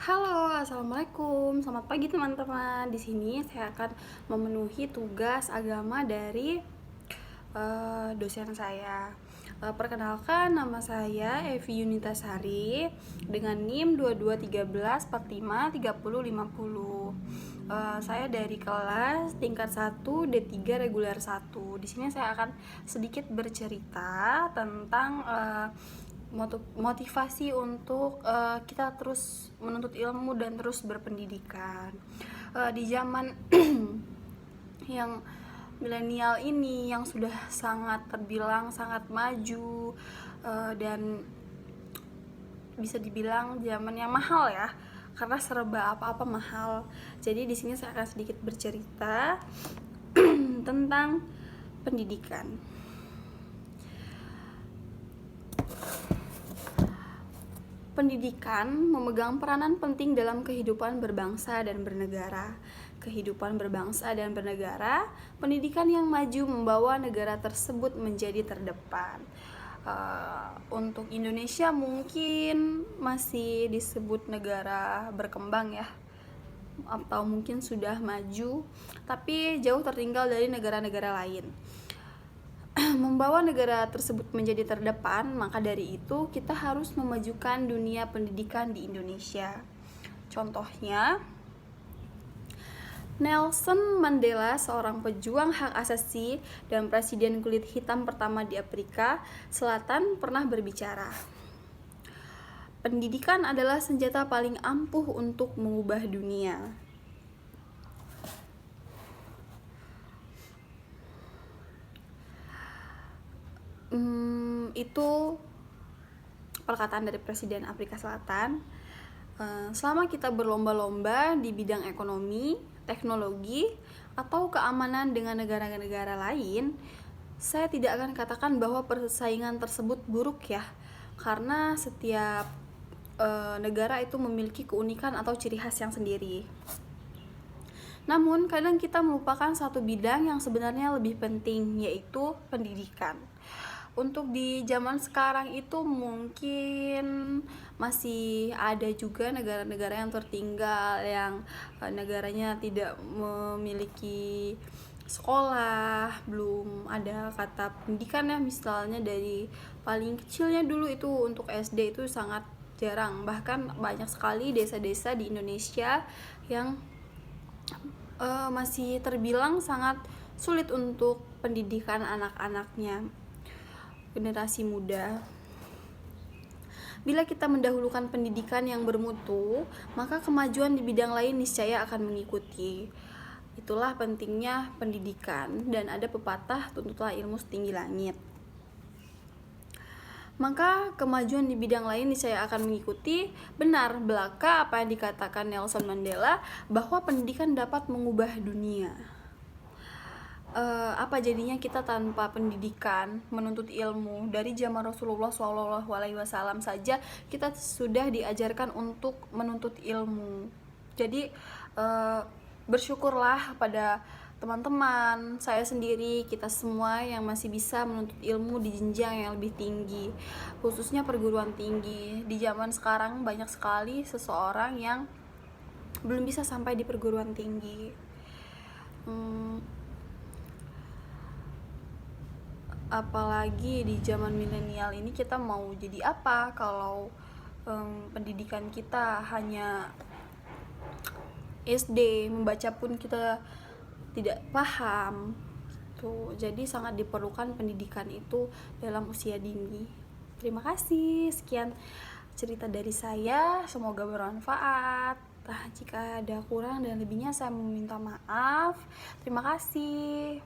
Halo, assalamualaikum. Selamat pagi teman-teman. Di sini saya akan memenuhi tugas agama dari dosen saya. Perkenalkan, nama saya Evi Yunitasari dengan NIM 2213453050. Saya dari kelas tingkat 1 D3 reguler 1. Di sini saya akan sedikit bercerita tentang motivasi untuk kita terus menuntut ilmu dan terus berpendidikan. Di zaman yang milenial ini yang sudah sangat terbilang sangat maju, dan bisa dibilang zaman yang mahal ya, karena serba apa-apa mahal. Jadi di sini saya akan sedikit bercerita tentang pendidikan. Pendidikan memegang peranan penting dalam kehidupan berbangsa dan bernegara. Kehidupan berbangsa dan bernegara, pendidikan yang maju membawa negara tersebut menjadi terdepan. Untuk Indonesia mungkin masih disebut negara berkembang ya, atau mungkin sudah maju, tapi jauh tertinggal dari negara-negara lain. Membawa negara tersebut menjadi terdepan, maka dari itu kita harus memajukan dunia pendidikan di Indonesia. Contohnya, Nelson Mandela, seorang pejuang hak asasi dan presiden kulit hitam pertama di Afrika Selatan, pernah berbicara, pendidikan adalah senjata paling ampuh untuk mengubah dunia. Itu perkataan dari Presiden Afrika Selatan. Selama kita berlomba-lomba di bidang ekonomi, teknologi, atau keamanan dengan negara-negara lain, saya tidak akan katakan bahwa persaingan tersebut buruk ya, karena setiap negara itu memiliki keunikan atau ciri khas yang sendiri. Namun kadang kita melupakan satu bidang yang sebenarnya lebih penting, yaitu pendidikan. Untuk di zaman sekarang itu mungkin masih ada juga negara-negara yang tertinggal, yang negaranya tidak memiliki sekolah, belum ada kata pendidikan ya. Misalnya dari paling kecilnya dulu itu untuk SD itu sangat jarang. Bahkan banyak sekali desa-desa di Indonesia yang masih terbilang sangat sulit untuk pendidikan anak-anaknya, generasi muda. Bila kita mendahulukan pendidikan yang bermutu, maka kemajuan di bidang lain niscaya akan mengikuti. Itulah pentingnya pendidikan, dan ada pepatah, tuntutlah ilmu setinggi langit. Maka kemajuan di bidang lain niscaya akan mengikuti. Benar belaka apa yang dikatakan Nelson Mandela, bahwa pendidikan dapat mengubah dunia. Apa jadinya kita tanpa pendidikan, menuntut ilmu? Dari zaman Rasulullah SAW saja kita sudah diajarkan untuk menuntut ilmu. Jadi bersyukurlah pada teman-teman, saya sendiri, kita semua yang masih bisa menuntut ilmu di jenjang yang lebih tinggi, khususnya perguruan tinggi. Di zaman sekarang banyak sekali seseorang yang belum bisa sampai di perguruan tinggi. Apalagi di zaman milenial ini, kita mau jadi apa kalau pendidikan kita hanya SD, membaca pun kita tidak paham tuh. Jadi sangat diperlukan pendidikan itu dalam usia dini. Terima kasih, sekian cerita dari saya, semoga bermanfaat. Jika ada kurang dan lebihnya saya meminta maaf. Terima kasih.